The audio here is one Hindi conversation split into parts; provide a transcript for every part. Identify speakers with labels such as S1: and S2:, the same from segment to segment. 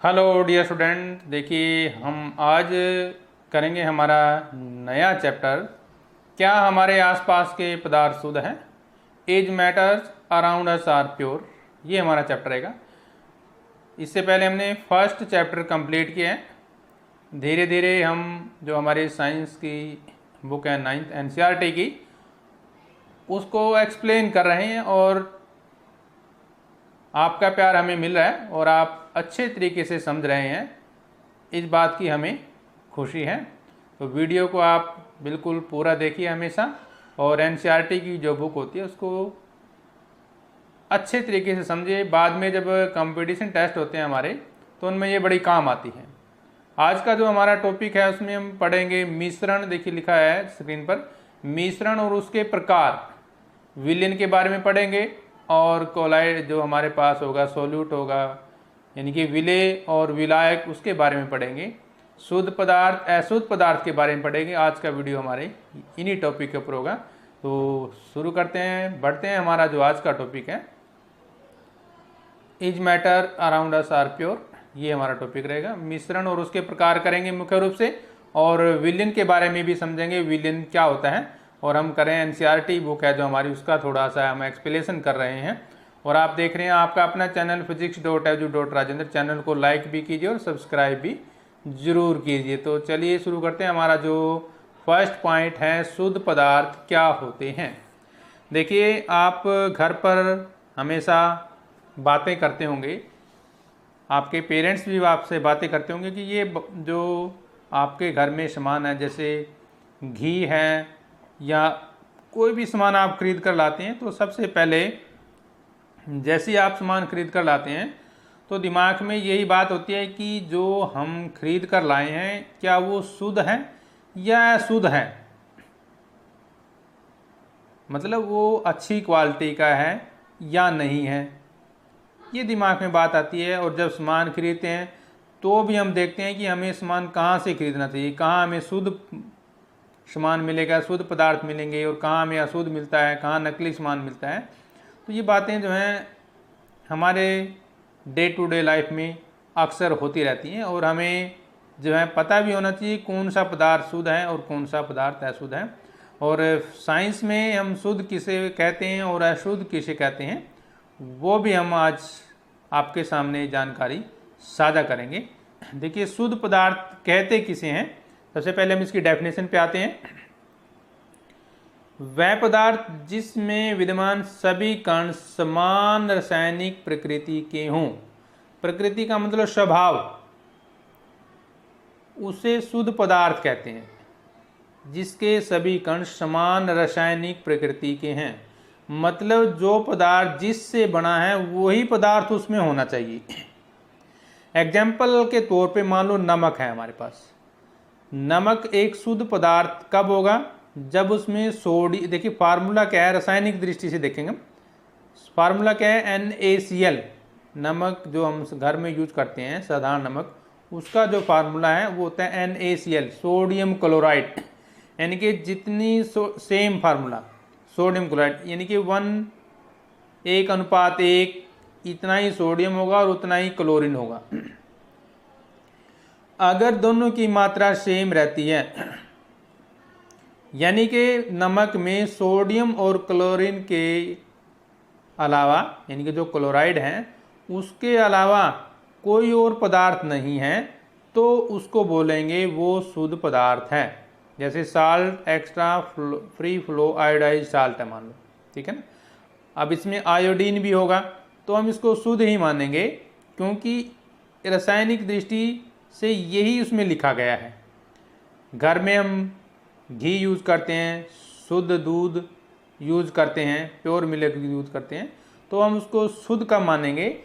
S1: हेलो डियर स्टूडेंट, देखिए हम आज करेंगे हमारा नया चैप्टर। क्या हमारे आसपास के पदार्थ शुद्ध हैं? As matters around us are pure, ये हमारा चैप्टर रहेगा। इससे पहले हमने फर्स्ट चैप्टर कंप्लीट किया है। धीरे धीरे हम जो हमारी साइंस की बुक है 9th NCERT की, उसको एक्सप्लेन कर रहे हैं और आपका प्यार हमें मिल रहा है और आप अच्छे तरीके से समझ रहे हैं, इस बात की हमें खुशी है। तो वीडियो को आप बिल्कुल पूरा देखिए हमेशा, और NCERT की जो बुक होती है उसको अच्छे तरीके से समझिए। बाद में जब कंपटीशन टेस्ट होते हैं हमारे, तो उनमें ये बड़ी काम आती है। आज का जो हमारा टॉपिक है उसमें हम पढ़ेंगे मिश्रण। देखिए लिखा है स्क्रीन पर, मिश्रण और उसके प्रकार। विलयन के बारे में पढ़ेंगे और कोलाइड जो हमारे पास होगा, सोल्यूट होगा, यानी कि विलेय और विलायक, उसके बारे में पढ़ेंगे। शुद्ध पदार्थ, अशुद्ध पदार्थ के बारे में पढ़ेंगे। आज का वीडियो हमारे इन्हीं टॉपिक के ऊपर होगा। तो शुरू करते हैं, बढ़ते हैं। हमारा जो आज का टॉपिक है, is matter around us are pure, ये हमारा टॉपिक रहेगा। मिश्रण और उसके प्रकार करेंगे मुख्य रूप से, और विलयन के बारे में भी समझेंगे, विलयन क्या होता है। और हम करें NCERT बुक है जो हमारी, उसका थोड़ा सा हम एक्सप्लेनेशन कर रहे हैं। और आप देख रहे हैं आपका अपना चैनल physics.edu.rajendra। चैनल को लाइक भी कीजिए और सब्सक्राइब भी जरूर कीजिए। तो चलिए शुरू करते हैं। हमारा जो फर्स्ट पॉइंट है, शुद्ध पदार्थ क्या होते हैं। देखिए आप घर पर हमेशा बातें करते होंगे, आपके पेरेंट्स भी आपसे बातें करते होंगे कि ये जो आपके घर में सामान है, जैसे घी है या कोई भी सामान आप खरीद कर लाते हैं, तो सबसे पहले जैसे ही आप सामान खरीद कर लाते हैं तो दिमाग में यही बात होती है कि जो हम खरीद कर लाए हैं, क्या वो शुद्ध है या अशुद्ध है, मतलब वो अच्छी क्वालिटी का है या नहीं है, ये दिमाग में बात आती है। और जब सामान खरीदते हैं तो भी हम देखते हैं कि हमें सामान कहाँ से खरीदना चाहिए, कहाँ हमें शुद्ध सामान मिलेगा, शुद्ध पदार्थ मिलेंगे, और कहाँ हमें अशुद्ध मिलता है, कहाँ नकली सामान मिलता है। तो ये बातें जो हैं हमारे डे टू डे लाइफ में अक्सर होती रहती हैं, और हमें जो है पता भी होना चाहिए कौन सा पदार्थ शुद्ध है और कौन सा पदार्थ अशुद्ध है। और साइंस में हम शुद्ध किसे कहते हैं और अशुद्ध किसे कहते हैं, वो भी हम आज आपके सामने जानकारी साझा करेंगे। देखिए शुद्ध पदार्थ कहते किसे हैं, सबसे पहले हम इसकी डेफिनेशन पे आते हैं। वह पदार्थ जिसमें विद्यमान सभी कण समान रासायनिक प्रकृति के हों, प्रकृति का मतलब स्वभाव, उसे शुद्ध पदार्थ कहते हैं। जिसके सभी कण समान रासायनिक प्रकृति के हैं, मतलब जो पदार्थ जिससे बना है वही पदार्थ उसमें होना चाहिए। एग्जाम्पल के तौर पे मान लो नमक है हमारे पास। नमक एक शुद्ध पदार्थ कब होगा, जब उसमें सोडियम, देखिए फार्मूला क्या है रासायनिक दृष्टि से देखेंगे। फार्मूला क्या है, NaCl। नमक जो हम घर में यूज करते हैं साधारण नमक, उसका जो फार्मूला है वो होता है NaCl, सोडियम क्लोराइड। यानी कि जितनी सेम फार्मूला सोडियम क्लोराइड, यानी कि 1:1 इतना ही सोडियम होगा और उतना ही क्लोरीन होगा। अगर दोनों की मात्रा सेम रहती है, यानी कि नमक में सोडियम और क्लोरीन के अलावा, यानी कि जो क्लोराइड है उसके अलावा कोई और पदार्थ नहीं है, तो उसको बोलेंगे वो शुद्ध पदार्थ है। जैसे salt extra free flow iodise salt है मान लो, ठीक है ना। अब इसमें आयोडीन भी होगा तो हम इसको शुद्ध ही मानेंगे, क्योंकि रासायनिक दृष्टि से यही उसमें लिखा गया है। घर में हम घी यूज़ करते हैं, शुद्ध दूध यूज़ करते हैं, प्योर मिल्क यूज़ करते हैं, तो हम उसको शुद्ध कब मानेंगे,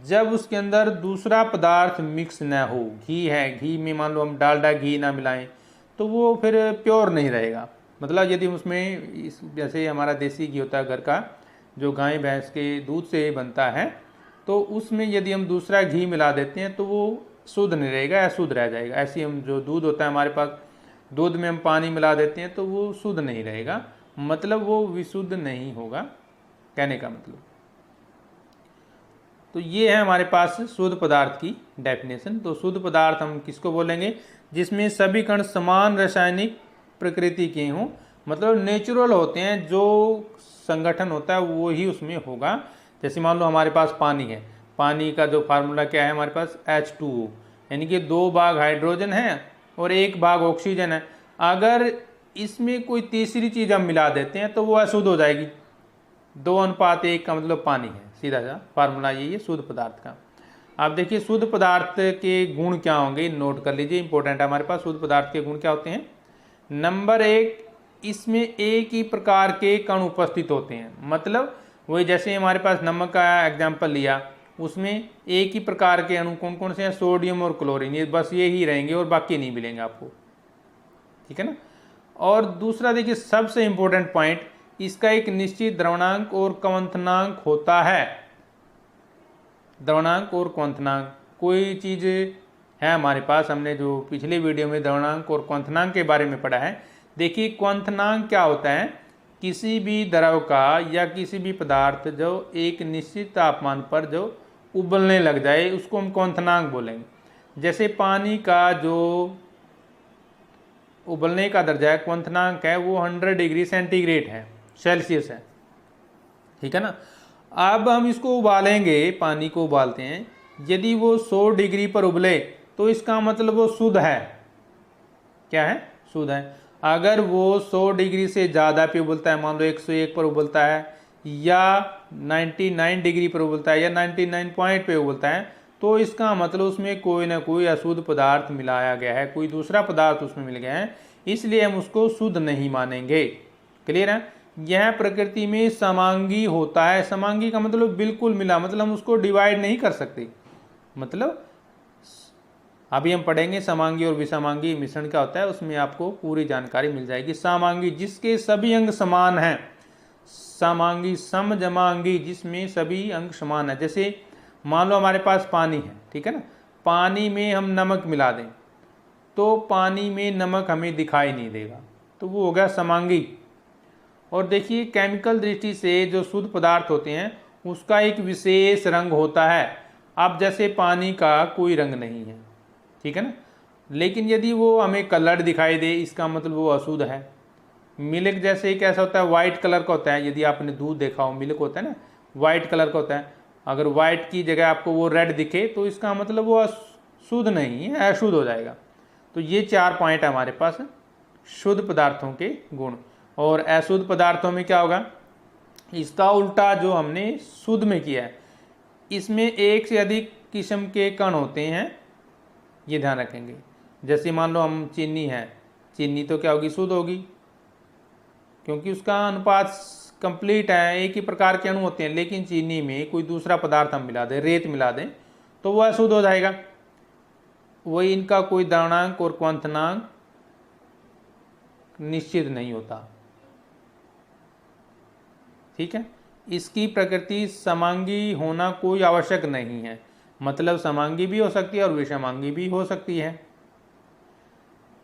S1: जब उसके अंदर दूसरा पदार्थ मिक्स ना हो। घी है, घी में मान लो हम डालडा घी ना मिलाएं तो वो फिर प्योर नहीं रहेगा। मतलब यदि उसमें जैसे हमारा देसी घी होता है घर का, जो गाय भैंस के दूध से बनता है, तो उसमें यदि हम दूसरा घी मिला देते हैं तो वो शुद्ध नहीं रहेगा, अशुद्ध रह जाएगा। ऐसे हम जो दूध होता है हमारे पास, दूध में हम पानी मिला देते हैं तो वो शुद्ध नहीं रहेगा, मतलब वो विशुद्ध नहीं होगा, कहने का मतलब। तो ये है हमारे पास शुद्ध पदार्थ की डेफिनेशन। तो शुद्ध पदार्थ हम किसको बोलेंगे? जिसमें सभी कण समान रासायनिक प्रकृति के हों, मतलब नेचुरल होते हैं, जो संगठन होता है वो ही उसमें होगा। जैसे मान लो हमारे पास पानी है, पानी का जो फार्मूला क्या है हमारे पास H2O, यानी कि 2 भाग हाइड्रोजन है और 1 भाग ऑक्सीजन है। अगर इसमें कोई तीसरी चीज़ हम मिला देते हैं तो वो अशुद्ध हो जाएगी। 2:1 का मतलब पानी है, सीधा सा फार्मूला यही है शुद्ध पदार्थ का। आप देखिए शुद्ध पदार्थ के गुण क्या होंगे, नोट कर लीजिए, इंपॉर्टेंट है हमारे पास। शुद्ध पदार्थ के गुण क्या होते हैं? नंबर 1, इसमें एक ही प्रकार के कण उपस्थित होते हैं। मतलब वही जैसे हमारे पास नमक का एग्जाम्पल लिया, उसमें एक ही प्रकार के अणु कौन कौन से हैं? सोडियम और क्लोरीन, ये बस ये ही रहेंगे और बाकी नहीं मिलेंगे आपको, ठीक है ना। और दूसरा देखिए सबसे इंपॉर्टेंट पॉइंट, इसका एक निश्चित द्रवणांक और क्वथनांक होता है। द्रवणांक और क्वथनांक कोई चीज़ है हमारे पास, हमने जो पिछले वीडियो में द्रवणांक और क्वथनांक के बारे में पढ़ा है। देखिए क्वथनांक क्या होता है? किसी भी द्रव का या किसी भी पदार्थ जो एक निश्चित तापमान पर जो उबलने लग जाए उसको हम क्वथनांक बोलेंगे। जैसे पानी का जो उबलने का दर्जा है, क्वथनांक है, वो 100 डिग्री सेंटीग्रेड है, सेल्सियस है, ठीक है ना। अब हम इसको उबालेंगे, पानी को उबालते हैं, यदि वो 100 डिग्री पर उबले तो इसका मतलब वो शुद्ध है। क्या है? शुद्ध है। अगर वो 100 डिग्री से ज़्यादा पे उबलता है, मान लो 101 पर उबलता है या 99 डिग्री पर उबलता है या 99 पॉइंट पे उबलता है, तो इसका मतलब उसमें कोई ना कोई अशुद्ध पदार्थ मिलाया गया है, कोई दूसरा पदार्थ उसमें मिल गया है, इसलिए हम उसको शुद्ध नहीं मानेंगे। क्लियर है? यह प्रकृति में समांगी होता है। समांगी का मतलब बिल्कुल मिला, मतलब हम उसको डिवाइड नहीं कर सकते। मतलब अभी हम पढ़ेंगे समांगी और विसमांगी मिश्रण क्या होता है, उसमें आपको पूरी जानकारी मिल जाएगी। समांगी जिसके सभी अंग समान हैं, समांगी समजमांगी जिसमें सभी अंग समान है। जैसे मान लो हमारे पास पानी है, ठीक है ना, पानी में हम नमक मिला दें तो पानी में नमक हमें दिखाई नहीं देगा, तो वो हो गया समांगी। और देखिए केमिकल दृष्टि से जो शुद्ध पदार्थ होते हैं उसका एक विशेष रंग होता है। अब जैसे पानी का कोई रंग नहीं है, ठीक है ना, लेकिन यदि वो हमें कलर्ड दिखाई दे इसका मतलब वो अशुद्ध है। मिल्क जैसे कैसा होता है? वाइट कलर का होता है। यदि आपने दूध देखा हो, मिल्क होता है ना, वाइट कलर का होता है। अगर वाइट की जगह आपको वो रेड दिखे तो इसका मतलब वो शुद्ध नहीं है, अशुद्ध हो जाएगा। तो ये 4 पॉइंट है हमारे पास शुद्ध पदार्थों के गुण। और अशुद्ध पदार्थों में क्या होगा? इसका उल्टा जो हमने शुद्ध में किया है, इसमें एक से अधिक किस्म के कण होते हैं, ये ध्यान रखेंगे। जैसे मान लो हम चीनी है, चीनी तो क्या होगी? शुद्ध होगी, क्योंकि उसका अनुपात कंप्लीट है, एक ही प्रकार के अणु होते हैं। लेकिन चीनी में कोई दूसरा पदार्थ हम मिला दें, रेत मिला दें, तो वह अशुद्ध हो जाएगा। वही इनका कोई द्रवणांक और क्वथनांक निश्चित नहीं होता, ठीक है। इसकी प्रकृति समांगी होना कोई आवश्यक नहीं है, मतलब समांगी भी हो सकती है और विषमांगी भी हो सकती है।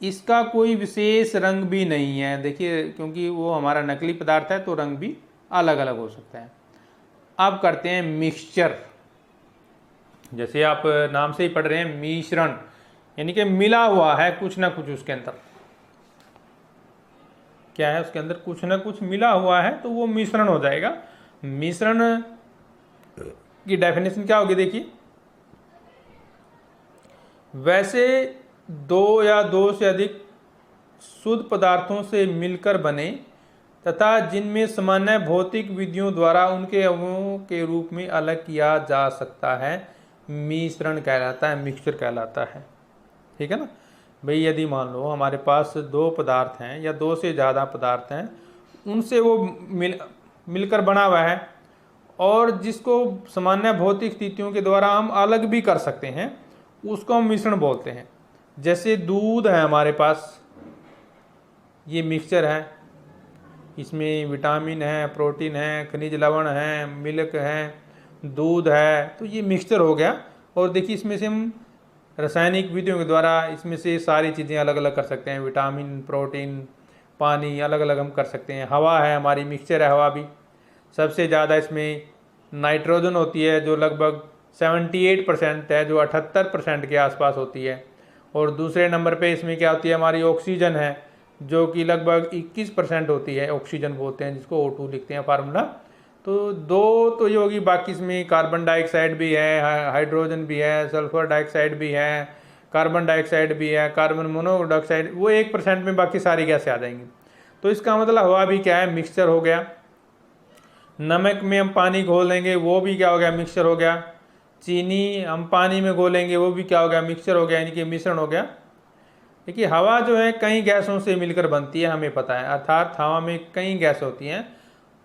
S1: इसका कोई विशेष रंग भी नहीं है, देखिए, क्योंकि वो हमारा नकली पदार्थ है तो रंग भी अलग अलग हो सकता है। अब करते हैं मिक्सचर। जैसे आप नाम से ही पढ़ रहे हैं मिश्रण, यानी कि मिला हुआ है कुछ ना कुछ उसके अंदर। क्या है? उसके अंदर कुछ ना कुछ मिला हुआ है तो वो मिश्रण हो जाएगा। मिश्रण की डेफिनेशन क्या होगी? देखिए, वैसे 2 या 2 से अधिक शुद्ध पदार्थों से मिलकर बने तथा जिनमें सामान्य भौतिक विधियों द्वारा उनके अणुओं के रूप में अलग किया जा सकता है, मिश्रण कहलाता है, मिक्सचर कहलाता है, ठीक है ना भाई। यदि मान लो हमारे पास 2 पदार्थ हैं या 2 से ज़्यादा पदार्थ हैं, उनसे वो मिलकर बना हुआ है और जिसको सामान्य भौतिक स्थितियों के द्वारा हम अलग भी कर सकते हैं, उसको हम मिश्रण बोलते हैं। जैसे दूध है हमारे पास, ये मिक्सचर है, इसमें विटामिन है, प्रोटीन है, खनिज लवण है, मिल्क है, दूध है, तो ये मिक्सचर हो गया। और देखिए इसमें से हम रासायनिक विधियों के द्वारा इसमें से सारी चीज़ें अलग अलग कर सकते हैं, विटामिन, प्रोटीन, पानी अलग अलग हम कर सकते हैं। हवा है हमारी, मिक्सचर है हवा भी। सबसे ज़्यादा इसमें नाइट्रोजन होती है जो लगभग 78% है, जो 78% के आसपास होती है। और दूसरे नंबर पे इसमें क्या होती है, हमारी ऑक्सीजन है, जो कि लगभग 21% होती है। ऑक्सीजन बोलते हैं जिसको, O2 लिखते हैं फार्मूला। तो दो तो ये होगी, बाकी इसमें कार्बन डाइऑक्साइड भी है, हाइड्रोजन भी है, सल्फर डाइऑक्साइड भी है, कार्बन डाइऑक्साइड भी है, कार्बन मोनोऑक्साइड, वो 1% में बाकी सारी गैसें आ जाएंगी। तो इसका मतलब हवा भी क्या है, मिक्सचर हो गया। नमक में हम पानी घोल लेंगे, वो भी क्या हो गया, मिक्सचर हो गया। चीनी हम पानी में घोलेंगे, वो भी क्या हो गया, मिक्सचर हो गया, यानी कि मिश्रण हो गया। देखिए हवा जो है कई गैसों से मिलकर बनती है, हमें पता है, अर्थात हवा में कई गैस होती हैं,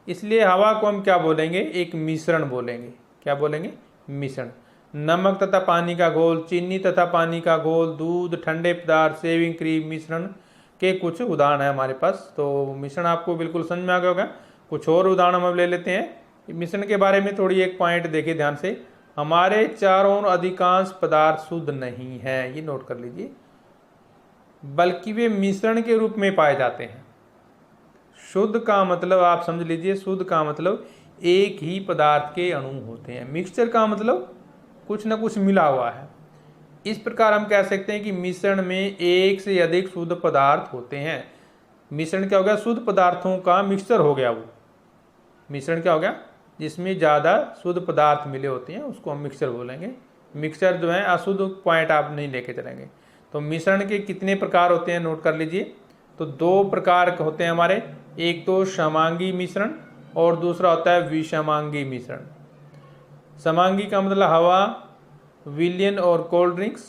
S1: इसलिए हवा को हम क्या बोलेंगे, एक मिश्रण बोलेंगे। क्या बोलेंगे, मिश्रण। नमक तथा पानी का घोल, चीनी तथा पानी का घोल, दूध, ठंडे पदार्थ, शेविंग क्रीम, मिश्रण के कुछ उदाहरण है हमारे पास। तो मिश्रण आपको बिल्कुल समझ में आ गया होगा। कुछ और उदाहरण हम ले लेते हैं। मिश्रण के बारे में थोड़ी एक पॉइंट देखिए ध्यान से, हमारे चारों ओर अधिकांश पदार्थ शुद्ध नहीं है, ये नोट कर लीजिए, बल्कि वे मिश्रण के रूप में पाए जाते हैं। शुद्ध का मतलब आप समझ लीजिए, शुद्ध का मतलब एक ही पदार्थ के अणु होते हैं। मिक्सचर का मतलब कुछ न कुछ मिला हुआ है। इस प्रकार हम कह सकते हैं कि मिश्रण में एक से अधिक शुद्ध पदार्थ होते हैं। मिश्रण क्या हो गया, शुद्ध पदार्थों का मिक्सचर हो गया। वो मिश्रण क्या हो गया, जिसमें ज़्यादा शुद्ध पदार्थ मिले होते हैं, उसको हम मिक्सचर बोलेंगे। मिक्सचर जो है अशुद्ध पॉइंट आप नहीं लेके चलेंगे। तो मिश्रण के कितने प्रकार होते हैं, नोट कर लीजिए। तो दो प्रकार होते हैं हमारे, एक तो समांगी मिश्रण और दूसरा होता है विषमांगी मिश्रण। समांगी का मतलब हवा, विलयन और कोल्ड ड्रिंक्स,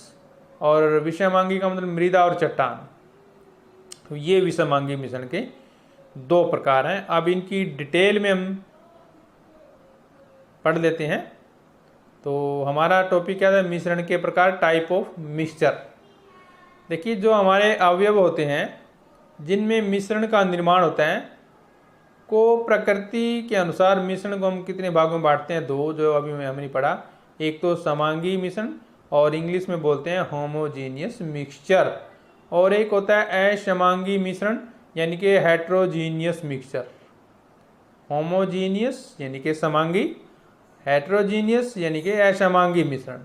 S1: और विषमांगी का मतलब मृदा और चट्टान। तो ये विषमांगी मिश्रण के दो प्रकार हैं। अब इनकी डिटेल में हम पढ़ लेते हैं। तो हमारा टॉपिक क्या था, मिश्रण के प्रकार, टाइप ऑफ मिक्सचर। देखिए जो हमारे अवयव होते हैं जिनमें मिश्रण का निर्माण होता है, को प्रकृति के अनुसार मिश्रण को हम कितने भागों में बांटते हैं, दो, जो अभी हमने पढ़ा। एक तो समांगी मिश्रण, और इंग्लिश में बोलते हैं होमोजीनियस मिक्सचर, और एक होता है असमांगी मिश्रण, यानी कि हेट्रोजीनियस मिक्सचर। होमोजीनियस यानी कि समांगी, हेट्रोजीनियस यानी कि असमांगी मिश्रण।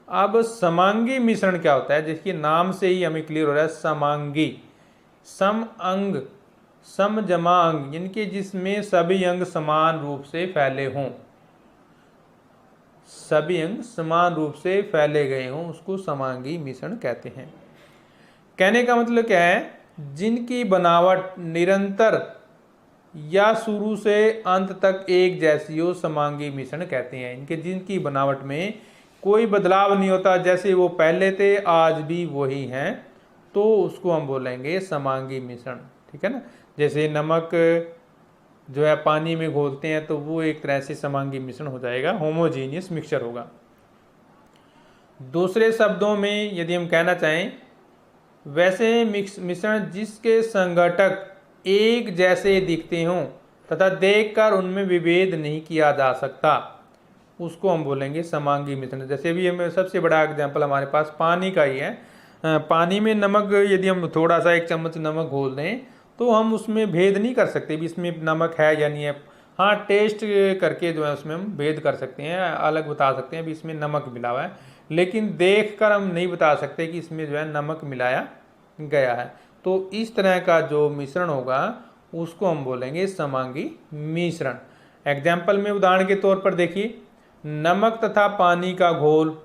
S1: अब समांगी मिश्रण क्या होता है, जिसके नाम से ही हमें क्लियर हो रहा है, समांगी, सम अंग, सम जमा अंग, यानी कि जिसमें सभी अंग समान रूप से फैले हों, सभी अंग समान रूप से फैले गए हों, उसको समांगी मिश्रण कहते हैं। कहने का मतलब क्या है, जिनकी बनावट निरंतर या शुरू से अंत तक एक जैसी हो, समांगी मिश्रण कहते हैं। इनके जिनकी बनावट में कोई बदलाव नहीं होता, जैसे वो पहले थे आज भी वही हैं, तो उसको हम बोलेंगे समांगी मिश्रण। ठीक है ना। जैसे नमक जो है पानी में घोलते हैं तो वो एक तरह से समांगी मिश्रण हो जाएगा, होमोजीनियस मिक्सचर होगा। दूसरे शब्दों में यदि हम कहना चाहें, वैसे मिश्रण जिसके संघटक एक जैसे दिखते हों तथा देखकर उनमें विभेद नहीं किया जा सकता, उसको हम बोलेंगे समांगी मिश्रण। जैसे भी हमें सबसे बड़ा एग्जाम्पल हमारे पास पानी का ही है। पानी में नमक यदि हम थोड़ा सा 1 चम्मच नमक घोल दें तो हम उसमें भेद नहीं कर सकते भी इसमें नमक है या नहीं है। हाँ, टेस्ट करके जो है उसमें हम भेद कर सकते हैं, अलग बता सकते हैं भी इसमें नमक मिला हुआ है, लेकिन देखकर हम नहीं बता सकते कि इसमें जो है नमक मिलाया गया है। तो इस तरह का जो मिश्रण होगा उसको हम बोलेंगे समांगी मिश्रण। एग्जाम्पल में उदाहरण के तौर पर देखिए, नमक तथा पानी का घोल,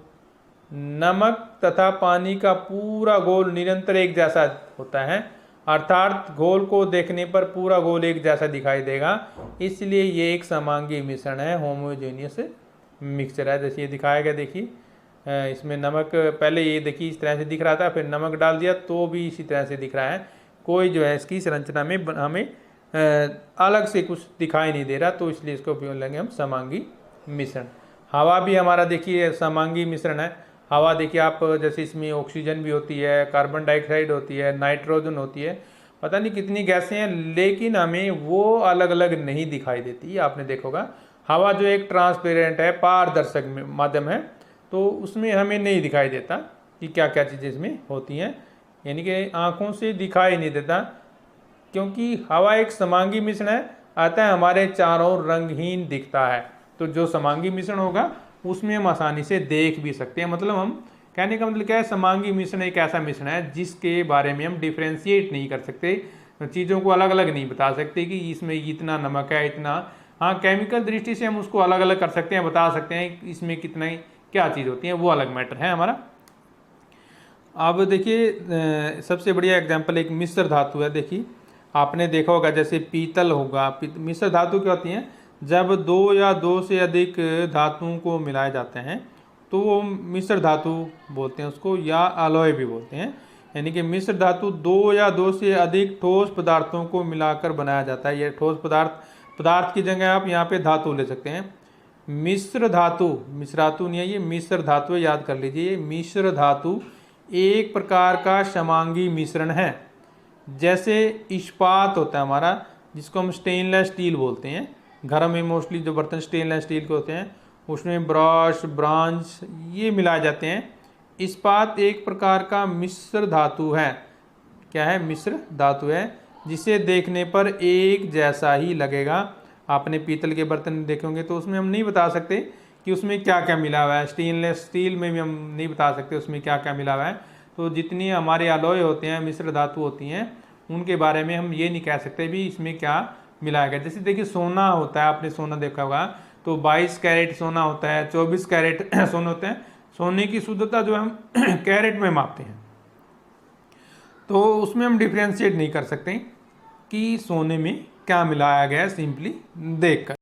S1: नमक तथा पानी का पूरा घोल निरंतर एक जैसा होता है, अर्थात घोल को देखने पर पूरा घोल एक जैसा दिखाई देगा, इसलिए ये एक समांगी मिश्रण है, होमोजेनियस मिक्सचर है। जैसे ये दिखाया गया, देखिए इसमें नमक पहले ये देखिए इस तरह से दिख रहा था, फिर नमक डाल दिया तो भी इसी तरह से दिख रहा है, कोई जो है इसकी संरचना में हमें अलग से कुछ दिखाई नहीं दे रहा, तो इसलिए इसको बोलेंगे हम समांगी मिश्रण। हवा भी हमारा देखिए समांगी मिश्रण है। हवा देखिए आप, जैसे इसमें ऑक्सीजन भी होती है, कार्बन डाइऑक्साइड होती है, नाइट्रोजन होती है, पता नहीं कितनी गैसें हैं, लेकिन हमें वो अलग अलग नहीं दिखाई देती। आपने देखा होगा हवा जो एक ट्रांसपेरेंट है, पारदर्शक माध्यम है, तो उसमें हमें नहीं दिखाई देता कि क्या क्या चीज़ें इसमें होती हैं, यानी कि आँखों से दिखाई नहीं देता, क्योंकि हवा एक समांगी मिश्रण है, अतः हमारे चारों रंगहीन दिखता है। तो जो समांगी मिश्रण होगा उसमें हम आसानी से देख भी सकते हैं। मतलब हम कहने का मतलब क्या है, समांगी मिश्रण एक ऐसा मिश्रण है जिसके बारे में हम डिफ्रेंशिएट नहीं कर सकते, चीज़ों को अलग अलग नहीं बता सकते कि इसमें इतना नमक है इतना। हाँ, केमिकल दृष्टि से हम उसको अलग अलग कर सकते हैं, बता सकते हैं इसमें कितना क्या चीज़ होती है, वो अलग मैटर है हमारा। अब देखिए सबसे बढ़िया एग्जाम्पल एक मिश्र धातु है। देखिए आपने देखा होगा जैसे पीतल होगा, मिश्र धातु क्या होती हैं, जब दो या दो से अधिक धातुओं को मिलाए जाते हैं तो वो मिश्र धातु बोलते हैं उसको, या अलॉय भी बोलते हैं। यानी कि मिश्र धातु दो या दो से अधिक ठोस पदार्थों को मिलाकर बनाया जाता है। यह ठोस पदार्थ की जगह आप यहाँ पे धातु ले सकते हैं। मिश्र धातु, मिश्र धातु नहीं है ये, मिश्र धातु याद कर लीजिए। मिश्र धातु एक प्रकार का समांगी मिश्रण है। जैसे इस्पात होता है हमारा, जिसको हम स्टेनलेस स्टील बोलते हैं, घर में मोस्टली जो बर्तन स्टेनलेस स्टील के होते हैं उसमें ब्रश ब्रांच ये मिलाए जाते हैं। इस्पात एक प्रकार का मिश्र धातु है। क्या है? मिश्र धातु है, जिसे देखने पर एक जैसा ही लगेगा। आपने पीतल के बर्तन देखे होंगे तो उसमें हम नहीं बता सकते कि उसमें क्या क्या मिला हुआ है। स्टेनलेस स्टील में भी हम नहीं बता सकते उसमें क्या क्या मिला हुआ है। तो जितनी हमारे अलॉय होते हैं, मिश्र धातु होती हैं, उनके बारे में हम ये नहीं कह सकते भी इसमें क्या मिलाया गया। जैसे देखिए सोना होता है, आपने सोना देखा होगा तो 22 कैरेट सोना होता है, 24 कैरेट सोना होते हैं। सोने की शुद्धता जो हम कैरेट में मापते हैं, तो उसमें हम डिफ्रेंशिएट नहीं कर सकते कि सोने में क्या मिलाया गया है सिंपली देखकर।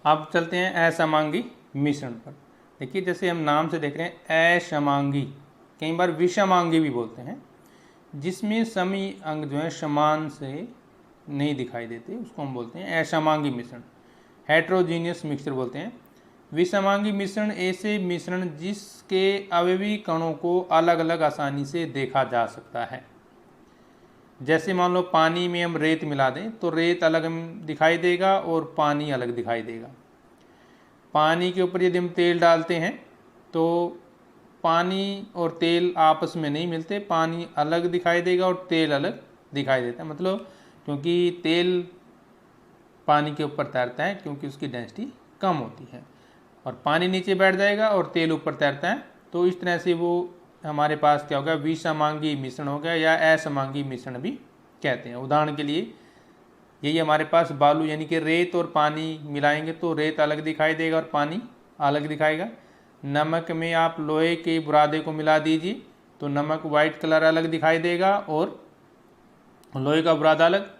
S1: अब चलते हैं असमांगी मिश्रण पर। देखिए जैसे हम नाम से देख रहे हैं असमांगी, कई बार विषमांगी भी बोलते हैं, जिसमें समी अंग जो है समान से नहीं दिखाई देते, उसको हम बोलते हैं असमांगी मिश्रण। हेट्रोजीनियस मिक्सचर बोलते हैं। विषमांगी मिश्रण ऐसे मिश्रण जिसके अवयवी कणों को अलग अलग आसानी से देखा जा सकता है। जैसे मान लो पानी में हम रेत मिला दें तो रेत अलग दिखाई देगा और पानी अलग दिखाई देगा। पानी के ऊपर यदि हम तेल डालते हैं तो पानी और तेल आपस में नहीं मिलते, पानी अलग दिखाई देगा और तेल अलग दिखाई देता है। मतलब क्योंकि तेल पानी के ऊपर तैरता है क्योंकि उसकी डेंसिटी कम होती है, और पानी नीचे बैठ जाएगा और तेल ऊपर तैरता है। तो इस तरह से वो हमारे पास क्या होगा, विषमांगी मिश्रण हो गया, या असमांगी मिश्रण भी कहते हैं। उदाहरण के लिए यही हमारे पास बालू यानी कि रेत और पानी मिलाएंगे तो रेत अलग दिखाई देगा और पानी अलग दिखाएगा। नमक में आप लोहे के बुरादे को मिला दीजिए तो नमक वाइट कलर अलग दिखाई देगा और लोहे का बुरादा अलग।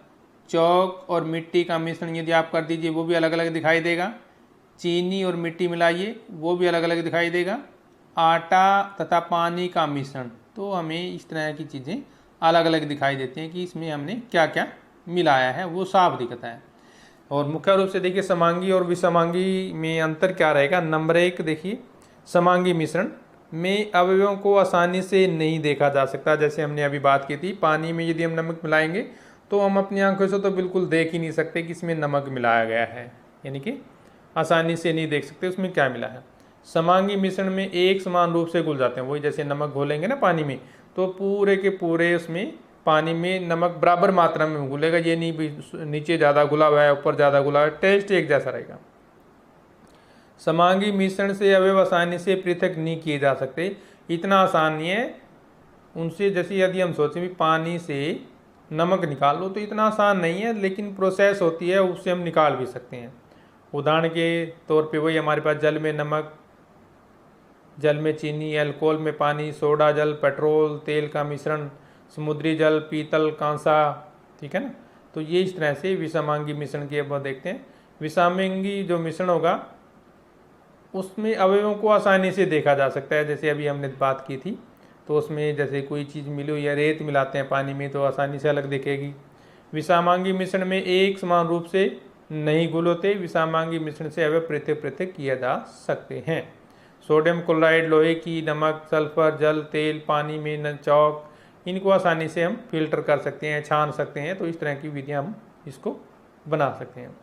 S1: चौक और मिट्टी का मिश्रण यदि आप कर दीजिए वो भी अलग अलग दिखाई देगा। चीनी और मिट्टी मिलाइए वो भी अलग अलग दिखाई देगा। आटा तथा पानी का मिश्रण, तो हमें इस तरह की चीज़ें अलग अलग दिखाई देती हैं कि इसमें हमने क्या क्या मिलाया है, वो साफ दिखता है। और मुख्य रूप से देखिए समांगी और विषमांगी में अंतर क्या रहेगा। नंबर 1 देखिए, समांगी मिश्रण में अवयवों को आसानी से नहीं देखा जा सकता। जैसे हमने अभी बात की थी, पानी में यदि हम नमक मिलाएंगे तो हम अपनी आंखों से तो बिल्कुल देख ही नहीं सकते कि इसमें नमक मिलाया गया है, यानी कि आसानी से नहीं देख सकते उसमें क्या मिला है। समांगी मिश्रण में एक समान रूप से घुल जाते हैं। वही जैसे नमक घोलेंगे ना पानी में, तो पूरे के पूरे उसमें पानी में नमक बराबर मात्रा में घुलेगा। ये नहीं भी नीचे ज़्यादा घुला हुआ है ऊपर ज़्यादा घुला हुआ है, टेस्ट एक जैसा रहेगा। समांगी मिश्रण से अवयव आसानी से पृथक नहीं किए जा सकते। इतना आसान नहीं है उनसे। जैसे यदि हम सोचें भी पानी से नमक निकाल लो तो इतना आसान नहीं है, लेकिन प्रोसेस होती है, उससे हम निकाल भी सकते हैं। उदाहरण के तौर पे वही हमारे पास जल में नमक, जल में चीनी, अल्कोहल में पानी, सोडा जल, पेट्रोल, तेल का मिश्रण, समुद्री जल, पीतल, कांसा, ठीक है ना। तो ये इस तरह से विषमांगी मिश्रण की अब देखते हैं। विषमांगी जो मिश्रण होगा उसमें अवयवों को आसानी से देखा जा सकता है। जैसे अभी हमने बात की थी, तो उसमें जैसे कोई चीज़ मिली हुई या रेत मिलाते हैं पानी में तो आसानी से अलग दिखेगी। विषमांगी मिश्रण में एक समान रूप से नहीं घुल होते। विषमांगी मिश्रण से अवयव पृथक पृथक किए जा सकते हैं। सोडियम क्लोराइड, लोहे की, नमक, सल्फर, जल, तेल, पानी में चौक, इनको आसानी से हम फिल्टर कर सकते हैं, छान सकते हैं। तो इस तरह की विधियाँ हम इसको बना सकते हैं।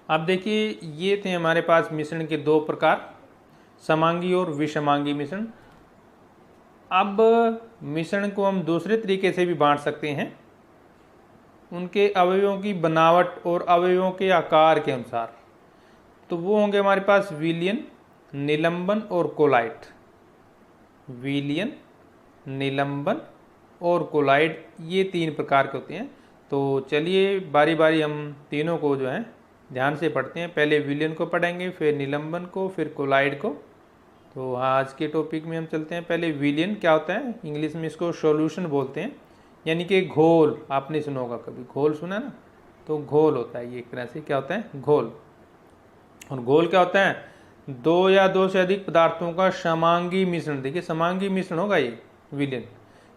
S1: अब देखिए ये थे हमारे पास मिश्रण के दो प्रकार, समांगी और विषमांगी मिश्रण। अब मिश्रण को हम दूसरे तरीके से भी बांट सकते हैं, उनके अवयवों की बनावट और अवयवों के आकार के अनुसार। तो वो होंगे हमारे पास विलयन, निलंबन और कोलाइट। विलयन, निलंबन और कोलाइड, ये 3 प्रकार के होते हैं। तो चलिए बारी बारी हम तीनों को जो है ध्यान से पढ़ते हैं। पहले विलयन को पढ़ेंगे, फिर निलंबन को, फिर कोलाइड को। तो आज के टॉपिक में हम चलते हैं। पहले विलयन क्या होता है, इंग्लिश में इसको सॉल्यूशन बोलते हैं, यानी कि घोल। आपने सुना होगा कभी, घोल सुना ना, तो घोल होता है ये एक तरह से। क्या होता है, घोल। और घोल क्या होता है, 2 या 2 से अधिक पदार्थों का समांगी मिश्रण। देखिए समांगी मिश्रण होगा ये विलयन,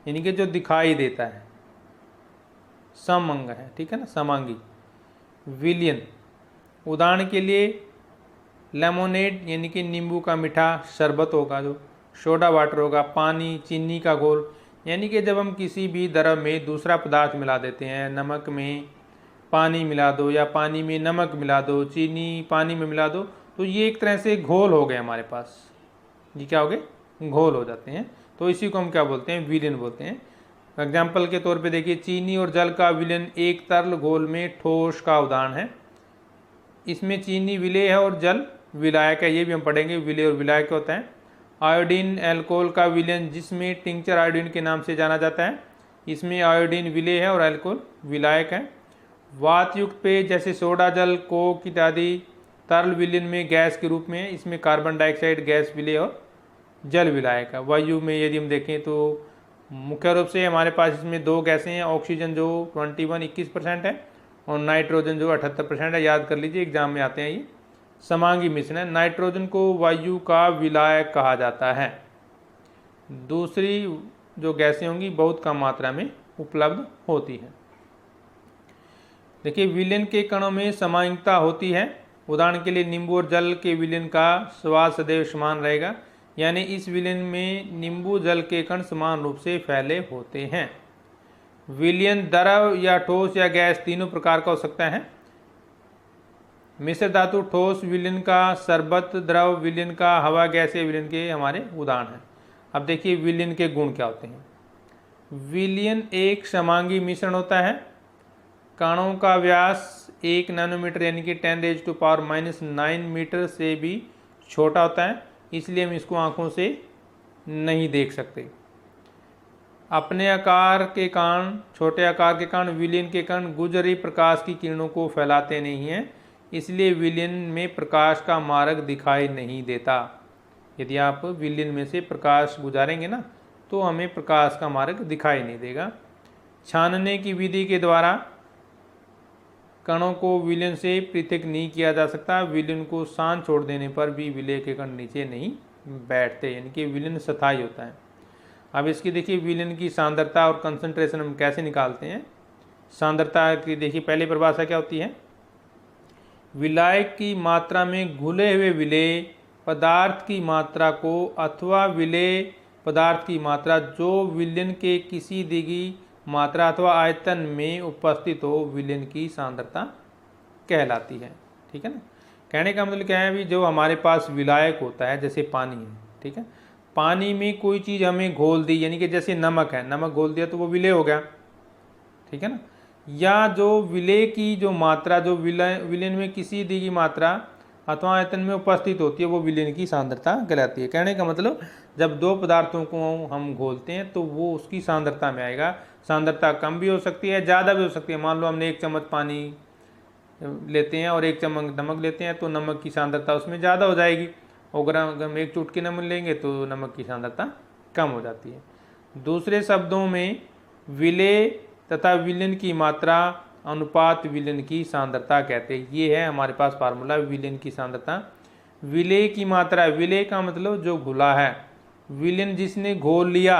S1: यानी कि जो दिखाई देता है, समअंग है, ठीक है ना, समांगी। विलयन उदाहरण के लिए लेमोनेड यानी कि नींबू का मीठा शरबत होगा, जो सोडा वाटर होगा, पानी, चीनी का घोल, यानी कि जब हम किसी भी द्रव में दूसरा पदार्थ मिला देते हैं, नमक में पानी मिला दो या पानी में नमक मिला दो, चीनी पानी में मिला दो, तो ये एक तरह से घोल हो गए हमारे पास। ये क्या हो गए, घोल हो जाते हैं। तो इसी को हम क्या बोलते हैं, विलयन बोलते हैं। एग्जाम्पल के तौर पे देखिए, चीनी और जल का विलयन एक तरल घोल में ठोस का उदाहरण है। इसमें चीनी विलेय है और जल विलायक है, ये भी हम पढ़ेंगे, विलेय और विलायक क्या होता है। आयोडीन एल्कोहल का विलयन, जिसमें टिंचर आयोडीन के नाम से जाना जाता है, इसमें आयोडीन विलेय है और एल्कोहल विलायक है। वात युक्त पेय जैसे सोडा जल, कोक इत्यादि तरल विलयन में गैस के रूप में, इसमें कार्बन डाइऑक्साइड गैस विलेय और जल विलायक है। वायु में यदि हम देखें तो मुख्य रूप से हमारे पास इसमें 2 गैसें हैं, ऑक्सीजन जो 21% है और नाइट्रोजन जो 78% है। याद कर लीजिए, एग्जाम में आते हैं ये। समांगी मिश्रण है। नाइट्रोजन को वायु का विलायक कहा जाता है। दूसरी जो गैसें होंगी बहुत कम मात्रा में उपलब्ध होती हैं। देखिए विलयन के कणों में समांगिकता होती है। उदाहरण के लिए नींबू और जल के विलयन का स्वाद सदैव समान रहेगा, यानी इस विलयन में नींबू जल के कण समान रूप से फैले होते हैं। विलयन द्रव या ठोस या गैस तीनों प्रकार का हो सकता है। मिश्र धातु ठोस विलयन का, शरबत द्रव विलयन का, हवा गैसीय विलयन के हमारे उदाहरण हैं। अब देखिए विलयन के गुण क्या होते हैं। विलयन एक समांगी मिश्रण होता है। कणों का व्यास 1 नैनोमीटर यानी कि 10⁻⁻⁹ मीटर से भी छोटा होता है, इसलिए हम इसको आंखों से नहीं देख सकते। अपने आकार के कारण, छोटे आकार के कारण विलयन के कण गुजरी प्रकाश की किरणों को फैलाते नहीं हैं, इसलिए विलयन में प्रकाश का मार्ग दिखाई नहीं देता। यदि आप विलयन में से प्रकाश गुजारेंगे ना, तो हमें प्रकाश का मार्ग दिखाई नहीं देगा। छानने की विधि के द्वारा कणों को विलयन से पृथक नहीं किया जा सकता। विलयन को सान छोड़ देने पर भी विलय के कण नीचे नहीं बैठते, यानी कि विलयन स्थायी होता है। अब इसकी देखिए विलयन की सांद्रता और कंसंट्रेशन हम कैसे निकालते हैं। सांद्रता की देखिए पहली परिभाषा क्या होती है, विलायक की मात्रा में घुले हुए विलेय पदार्थ की मात्रा को अथवा विलेय पदार्थ की मात्रा जो विलयन के किसी दी गई मात्रा अथवा आयतन में उपस्थित हो, विलयन की सांद्रता कहलाती है। ठीक है ना। कहने का मतलब क्या है, भी जो हमारे पास विलायक होता है जैसे पानी है, ठीक है, पानी में कोई चीज़ हमें घोल दी, यानी कि जैसे नमक है, नमक घोल दिया तो वो विलेय हो गया, ठीक है ना। या जो विलेय की जो मात्रा, जो विलयन में किसी दी गई मात्रा अथवा आयतन में उपस्थित होती है, वो विलयन की सांद्रता कहलाती है। कहने का मतलब जब 2 पदार्थों को हम घोलते हैं तो वो उसकी सांद्रता में आएगा। सांद्रता कम भी हो सकती है, ज़्यादा भी हो सकती है। मान लो हमने 1 चम्मच पानी लेते हैं और 1 चम्मच नमक लेते हैं, तो नमक की सांद्रता उसमें ज़्यादा हो जाएगी। और अगर हम 1 चुटकी नमक लेंगे तो नमक की सांद्रता कम हो जाती है। दूसरे शब्दों में विलेय तथा विलयन की मात्रा अनुपात विलयन की सांद्रता कहते हैं। ये है हमारे पास फार्मूला विलयन की सांद्रता। विलेय की मात्रा, विलेय का मतलब जो घुला है, विलयन जिसने घोल लिया,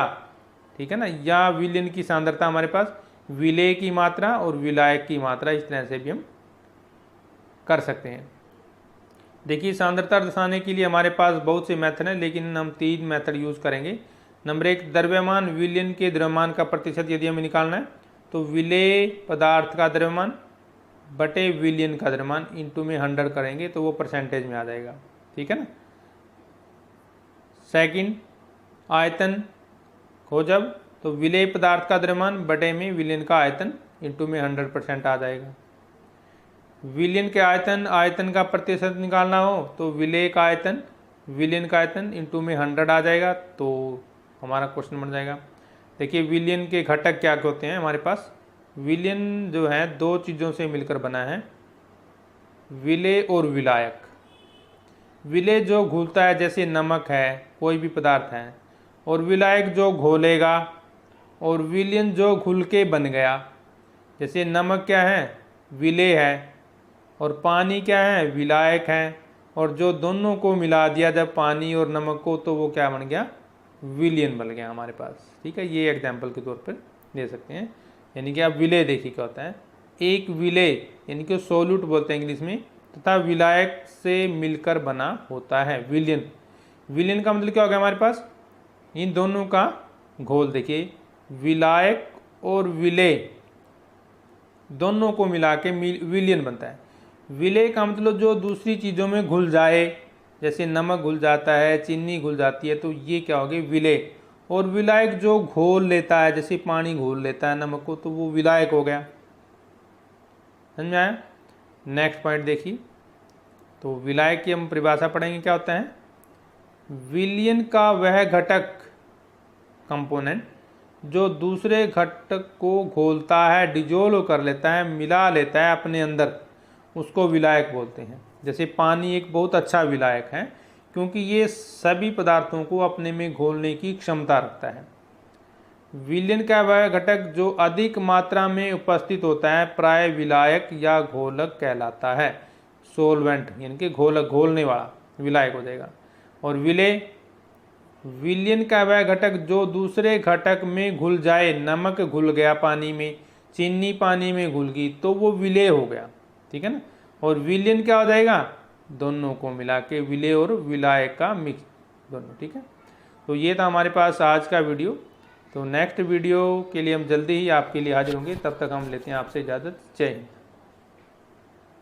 S1: ठीक है ना, या विलयन की सांद्रता हमारे पास विलेय की मात्रा और विलायक की मात्रा, इस तरह से भी हम कर सकते हैं। देखिए सांद्रता दर्शाने के लिए हमारे पास बहुत से मेथड हैं, लेकिन हम 3 मेथड यूज करेंगे। नंबर 1 द्रव्यमान, विलयन के द्रव्यमान का प्रतिशत यदि हमें निकालना है तो विलेय पदार्थ का द्रव्यमान बटे विलयन का द्रव्यमान इंटू में 100 करेंगे तो वो परसेंटेज में आ जाएगा, ठीक है ना। सेकंड आयतन हो जब, तो विलेय पदार्थ का द्रव्यमान बटे में विलयन का आयतन इंटू में 100% आ जाएगा। विलयन के आयतन का प्रतिशत निकालना हो तो विलेय का आयतन, विलयन का आयतन इंटू में 100 आ जाएगा, तो हमारा क्वेश्चन बन जाएगा। देखिए विलयन के घटक क्या होते हैं हमारे पास। विलयन जो है दो चीज़ों से मिलकर बना है, विलेय और विलायक। विलेय जो घुलता है जैसे नमक है, कोई भी पदार्थ है, और विलायक जो घोलेगा, और विलयन जो घुल के बन गया। जैसे नमक क्या है, विलेय है, और पानी क्या है, विलायक है, और जो दोनों को मिला दिया जब पानी और नमक को, तो वो क्या बन गया, विलयन बन गया हमारे पास। ठीक है, ये एग्जाम्पल के तौर पर दे सकते हैं। यानी कि आप विलेय देखिए क्या होता है, एक विलेय यानी कि सोल्यूट बोलते हैं इंग्लिश में, तथा विलायक से मिलकर बना होता है विलयन। विलयन का मतलब क्या हो गया हमारे पास, इन दोनों का घोल। देखिए विलायक और विलेय दोनों को मिला के विलयन बनता है। विलेय का मतलब जो दूसरी चीज़ों में घुल जाए, जैसे नमक घुल जाता है, चीनी घुल जाती है, तो ये क्या हो गया, विलेय। और विलायक जो घोल लेता है, जैसे पानी घोल लेता है नमक को, तो वो विलायक हो गया। समझ में आया। नेक्स्ट पॉइंट देखिए, तो विलायक की हम परिभाषा पढ़ेंगे। क्या होता है, विलयन का वह घटक, कंपोनेंट, जो दूसरे घटक को घोलता है, डिजोल्व कर लेता है, मिला लेता है अपने अंदर, उसको विलायक बोलते हैं। जैसे पानी एक बहुत अच्छा विलायक है, क्योंकि ये सभी पदार्थों को अपने में घोलने की क्षमता रखता है। विलयन का वह घटक जो अधिक मात्रा में उपस्थित होता है, प्राय विलायक या घोलक कहलाता है। सोलवेंट यानी कि घोलक, घोलने वाला, विलायक हो जाएगा। और विलेय, विलयन का वह घटक जो दूसरे घटक में घुल जाए, नमक घुल गया पानी में, चीनी पानी में घुल गई, तो वो विलेय हो गया। ठीक है ना। और विलयन क्या हो जाएगा, दोनों को मिला के विलेय और विलायक का मिक्स दोनों। ठीक है, तो ये था हमारे पास आज का वीडियो। तो नेक्स्ट वीडियो के लिए हम जल्दी ही आपके लिए हाजिर होंगे। तब तक हम लेते हैं आपसे इजाज़त। जय हिंद।